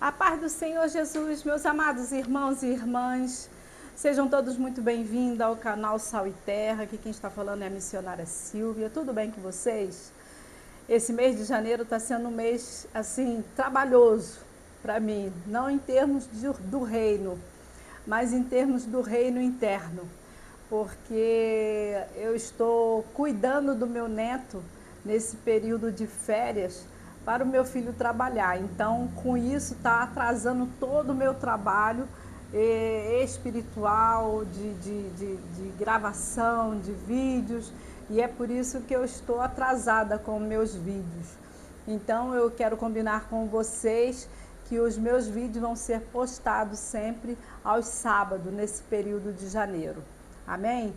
A paz do Senhor Jesus, meus amados irmãos e irmãs, sejam todos muito bem-vindos ao canal Sal e Terra. Aqui quem está falando é a missionária Silvia. Tudo bem com vocês? Esse mês de janeiro está sendo um mês, assim, trabalhoso para mim, não em termos do reino, mas em termos do reino interno, porque eu estou cuidando do meu neto nesse período de férias, para o meu filho trabalhar. Então, com isso, está atrasando todo o meu trabalho espiritual, de gravação, de vídeos, e é por isso que eu estou atrasada com meus vídeos. Então, eu quero combinar com vocês que os meus vídeos vão ser postados sempre aos sábados, nesse período de janeiro. Amém?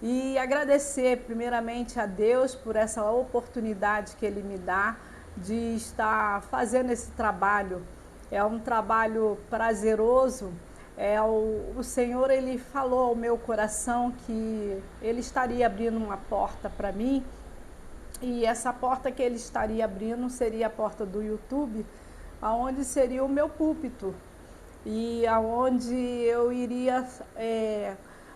E agradecer primeiramente a Deus por essa oportunidade que Ele me dá de estar fazendo esse trabalho. É um trabalho prazeroso. O Senhor, Ele falou ao meu coração que Ele estaria abrindo uma porta para mim, e essa porta que Ele estaria abrindo seria a porta do YouTube, aonde seria o meu púlpito, e aonde eu iria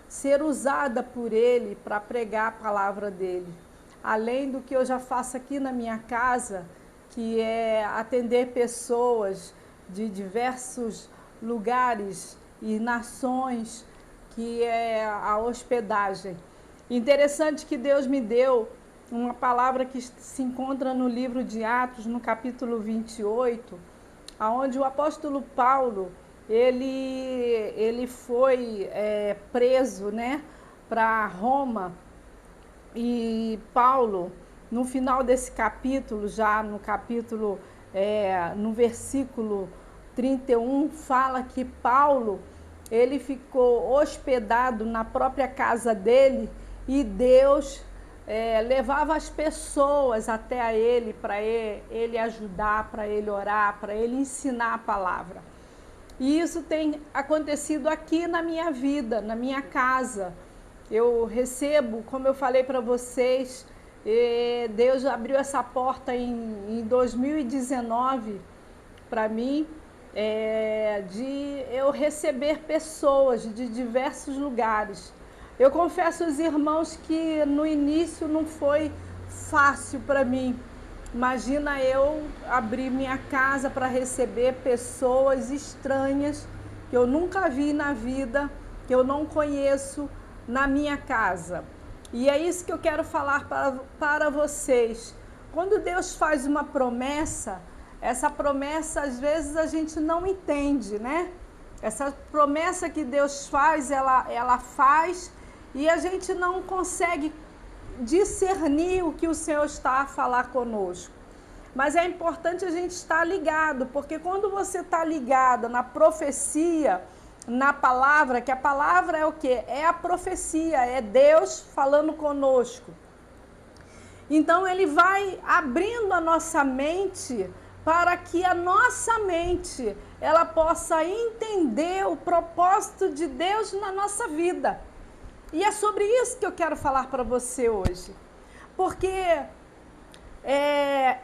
ser usada por Ele para pregar a palavra dEle. Além do que eu já faço aqui na minha casa, que é atender pessoas de diversos lugares e nações, que é a hospedagem. Interessante que Deus me deu uma palavra que se encontra no livro de Atos, no capítulo 28, onde o apóstolo Paulo, ele foi preso, né, para Roma. E Paulo, no final desse capítulo, já no capítulo, no versículo 31, fala que Paulo, ele ficou hospedado na própria casa dele, e Deus levava as pessoas até a ele, para ele ajudar, para ele orar, para ele ensinar a palavra. E isso tem acontecido aqui na minha vida, na minha casa. Eu recebo, como eu falei para vocês, Deus abriu essa porta em 2019 para mim, de eu receber pessoas de diversos lugares. Eu confesso aos irmãos que no início não foi fácil para mim. Imagina eu abrir minha casa para receber pessoas estranhas que eu nunca vi na vida, que eu não conheço, na minha casa. E é isso que eu quero falar para vocês. Quando Deus faz uma promessa, essa promessa às vezes a gente não entende, né? Essa promessa que Deus faz, ela faz, e a gente não consegue discernir o que o Senhor está a falar conosco. Mas é importante a gente estar ligado, porque quando você está ligado na profecia, na palavra, que a palavra é o quê? É a profecia, é Deus falando conosco. Então ele vai abrindo a nossa mente para que a nossa mente ela possa entender o propósito de Deus na nossa vida. E é sobre isso que eu quero falar para você hoje. Porque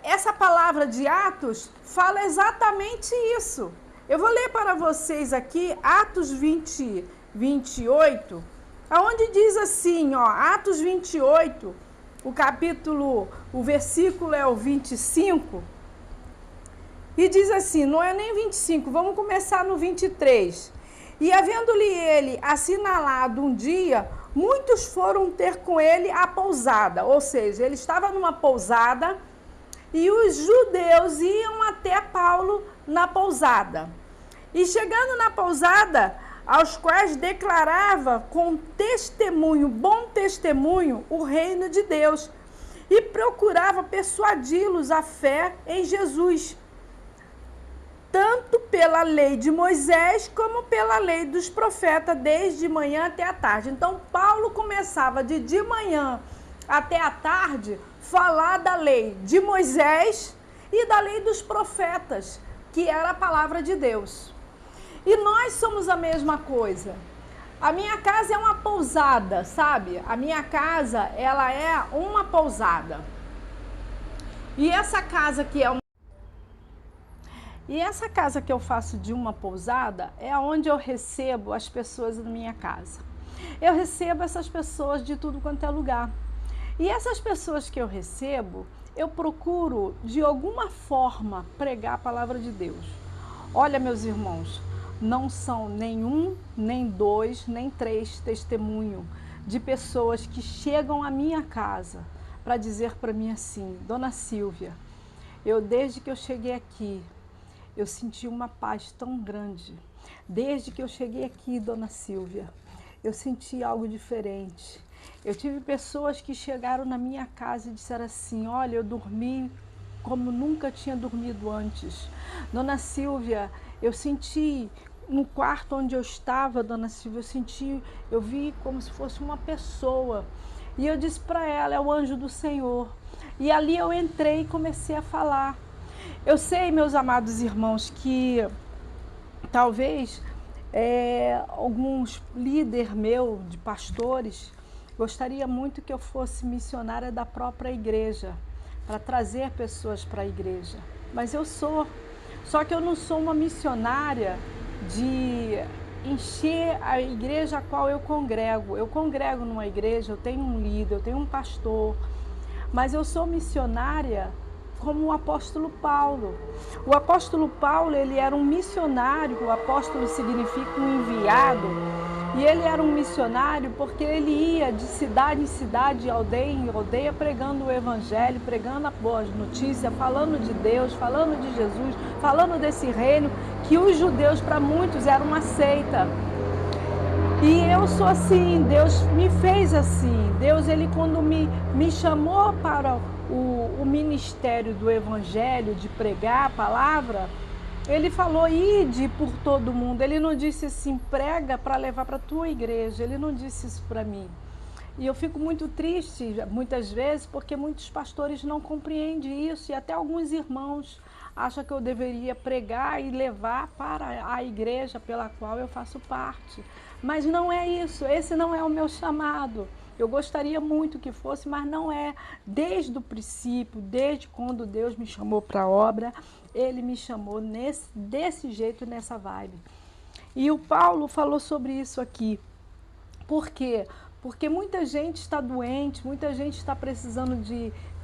essa palavra de Atos fala exatamente isso. Eu vou ler para vocês aqui Atos 28, onde diz assim, ó, Atos 28, o versículo é o 25, e diz assim, não é nem 25, vamos começar no 23. E havendo-lhe ele assinalado um dia, muitos foram ter com ele à pousada, ou seja, ele estava numa pousada, e os judeus iam até Paulo na pousada. E chegando na pousada, aos quais declarava com testemunho, bom testemunho, o reino de Deus, e procurava persuadi-los à fé em Jesus, tanto pela lei de Moisés como pela lei dos profetas, desde manhã até a tarde. Então, Paulo começava de manhã até a tarde falar da lei de Moisés e da lei dos profetas, que era a palavra de Deus. E nós somos a mesma coisa. A minha casa é uma pousada, sabe? A minha casa, ela é uma pousada. E essa casa que é uma E essa casa que eu faço de uma pousada é onde eu recebo as pessoas da minha casa. Eu recebo essas pessoas de tudo quanto é lugar. E essas pessoas que eu recebo, eu procuro de alguma forma pregar a palavra de Deus. Olha, meus irmãos, não são nenhum, nem dois, nem três testemunhos de pessoas que chegam à minha casa para dizer para mim assim: Dona Silvia, desde que eu cheguei aqui, eu senti uma paz tão grande. Desde que eu cheguei aqui, Dona Silvia, eu senti algo diferente. Eu tive pessoas que chegaram na minha casa e disseram assim: olha, eu dormi como nunca tinha dormido antes. Dona Silvia, eu senti no quarto onde eu estava, Dona Silvia, eu vi como se fosse uma pessoa. E eu disse para ela: é o anjo do Senhor. E ali eu entrei e comecei a falar. Eu sei, meus amados irmãos, que talvez alguns líderes meus, de pastores, gostaria muito que eu fosse missionária da própria igreja, para trazer pessoas para a igreja. Mas eu sou. Só que eu não sou uma missionária de encher a igreja a qual eu congrego. Eu congrego numa igreja, eu tenho um líder, eu tenho um pastor, mas eu sou missionária como o apóstolo Paulo. O apóstolo Paulo, ele era um missionário, o apóstolo significa um enviado, e ele era um missionário porque ele ia de cidade em cidade, aldeia em aldeia, pregando o evangelho, pregando a boa notícia, falando de Deus, falando de Jesus, falando desse reino, que os judeus, para muitos, eram uma seita. E eu sou assim, Deus me fez assim. Deus, ele quando me chamou para o ministério do evangelho, de pregar a palavra, ele falou: ide por todo mundo. Ele não disse assim, prega para levar para a tua igreja. Ele não disse isso para mim. E eu fico muito triste, muitas vezes, porque muitos pastores não compreendem isso, e até alguns irmãos acham que eu deveria pregar e levar para a igreja pela qual eu faço parte. Mas não é isso, esse não é o meu chamado. Eu gostaria muito que fosse, mas não é. Desde o princípio, desde quando Deus me chamou para a obra, Ele me chamou desse jeito, nessa vibe. E o Paulo falou sobre isso aqui. Por quê? Porque muita gente está doente, muita gente está precisando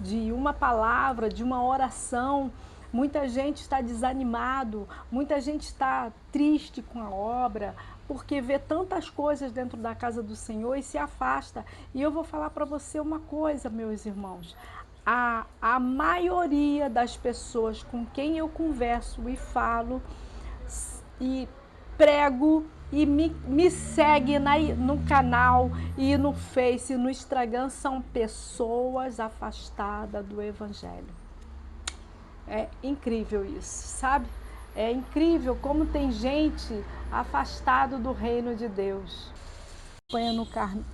de uma palavra, de uma oração, muita gente está desanimado, muita gente está triste com a obra, porque vê tantas coisas dentro da casa do Senhor e se afasta. E eu vou falar para você uma coisa, meus irmãos: a maioria das pessoas com quem eu converso e falo e prego e me segue no canal e no Face, no Instagram, são pessoas afastadas do Evangelho. É incrível isso, sabe? É incrível como tem gente afastada do reino de Deus. Acompanha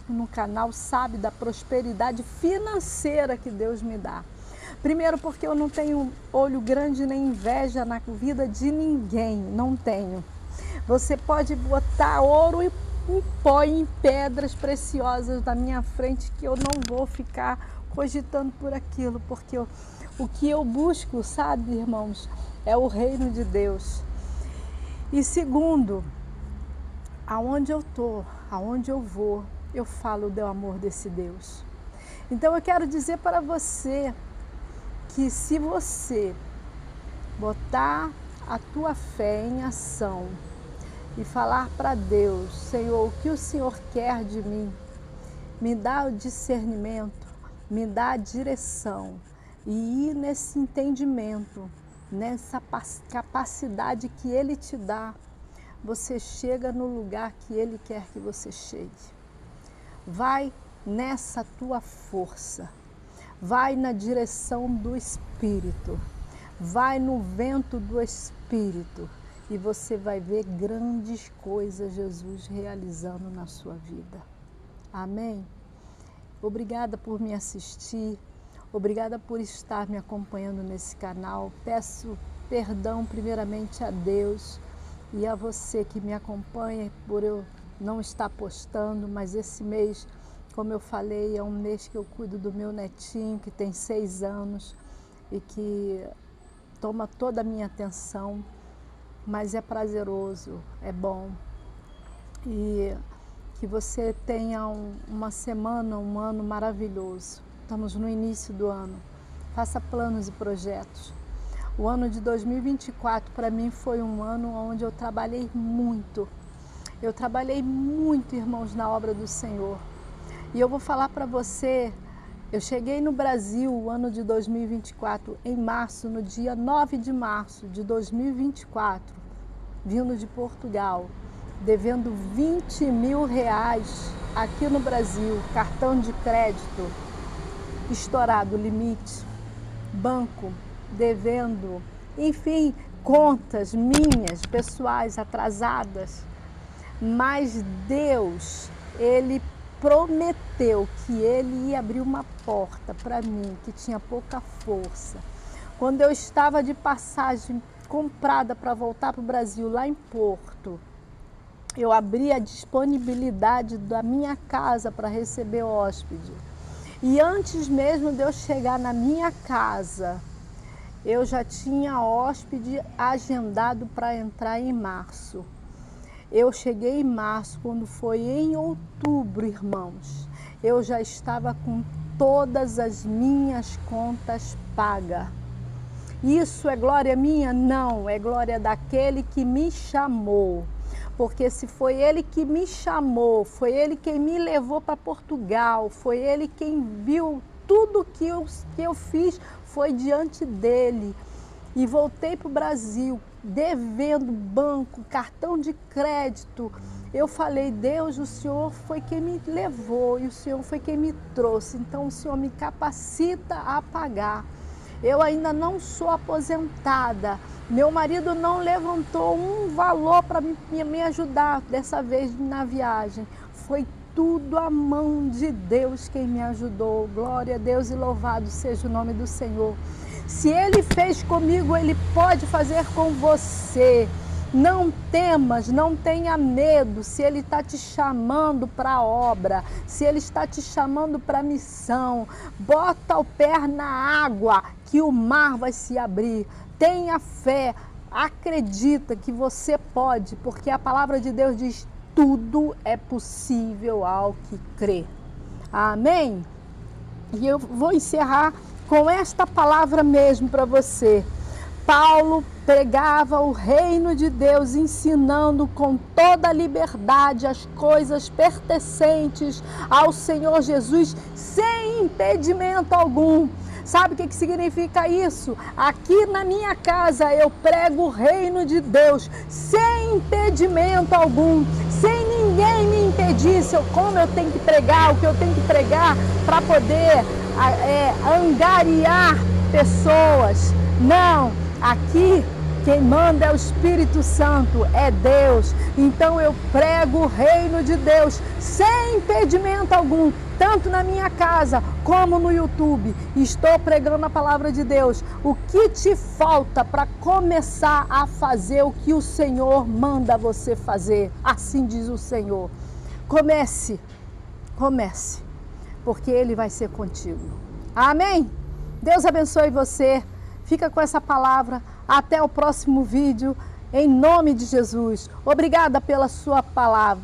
no canal sabe da prosperidade financeira que Deus me dá. Primeiro porque eu não tenho olho grande nem inveja na vida de ninguém, não tenho. Você pode botar ouro em pó, em pedras preciosas na minha frente, que eu não vou ficar cogitando por aquilo, porque o que eu busco, sabe, irmãos, é o reino de Deus. E segundo, aonde eu estou, aonde eu vou, eu falo do amor desse Deus. Então eu quero dizer para você que se você botar a tua fé em ação e falar para Deus: Senhor, o que o Senhor quer de mim? Me dá o discernimento, me dá a direção, e ir nesse entendimento, nessa capacidade que Ele te dá, você chega no lugar que Ele quer que você chegue. Vai nessa tua força, vai na direção do Espírito, vai no vento do Espírito, e você vai ver grandes coisas Jesus realizando na sua vida. Amém? Obrigada por me assistir, obrigada por estar me acompanhando nesse canal. Peço perdão primeiramente a Deus e a você que me acompanha por eu não estar postando, mas esse mês, como eu falei, é um mês que eu cuido do meu netinho, que tem 6 anos e que toma toda a minha atenção. mas é prazeroso, é bom. E que você tenha uma semana, um ano maravilhoso. Estamos no início do ano. Faça planos e projetos. O ano de 2024 para mim foi um ano onde eu trabalhei muito. Eu trabalhei muito, irmãos, na obra do Senhor. E eu vou falar para você, eu cheguei no Brasil o ano de 2024, em março, no dia 9 de março de 2024, vindo de Portugal, devendo 20 mil reais aqui no Brasil, cartão de crédito, estourado o limite, banco devendo, enfim, contas minhas, pessoais, atrasadas. Mas Deus, Ele prometeu que Ele ia abrir uma porta para mim, que tinha pouca força. Quando eu estava de passagem comprada para voltar para o Brasil, lá em Porto, eu abri a disponibilidade da minha casa para receber hóspede. E antes mesmo de eu chegar na minha casa, eu já tinha hóspede agendado para entrar em março. Eu cheguei em março, quando foi em outubro, irmãos, eu já estava com todas as minhas contas pagas. Isso é glória minha? Não, é glória daquele que me chamou. Porque se foi Ele que me chamou, foi Ele quem me levou para Portugal, foi Ele quem viu tudo que eu fiz, foi diante dEle. E voltei para o Brasil, devendo banco, cartão de crédito. Eu falei, Deus, o Senhor foi quem me levou e o Senhor foi quem me trouxe. Então o Senhor me capacita a pagar. Eu ainda não sou aposentada. Meu marido não levantou um valor para me ajudar dessa vez na viagem. Foi tudo a mão de Deus quem me ajudou. Glória a Deus e louvado seja o nome do Senhor. Se Ele fez comigo, Ele pode fazer com você. Não temas, não tenha medo. Se Ele está te chamando para a obra, se Ele está te chamando para a missão, bota o pé na água que o mar vai se abrir. Tenha fé, acredita que você pode, porque a palavra de Deus diz: tudo é possível ao que crê. Amém? E eu vou encerrar com esta palavra mesmo para você. Paulo pregava o reino de Deus, ensinando com toda a liberdade as coisas pertencentes ao Senhor Jesus, sem impedimento algum. Sabe o que significa isso? Aqui na minha casa eu prego o reino de Deus, sem impedimento algum, sem ninguém me impedir como eu tenho que pregar, o que eu tenho que pregar para poder angariar pessoas. Não, aqui quem manda é o Espírito Santo, é Deus. Então eu prego o reino de Deus sem impedimento algum, tanto na minha casa como no YouTube. Estou pregando a palavra de Deus. O que te falta para começar a fazer o que o Senhor manda você fazer? Assim diz o Senhor. Comece, porque Ele vai ser contigo. Amém? Deus abençoe você. Fica com essa palavra. Até o próximo vídeo, em nome de Jesus. Obrigada pela sua palavra,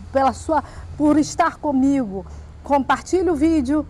por estar comigo. Compartilhe o vídeo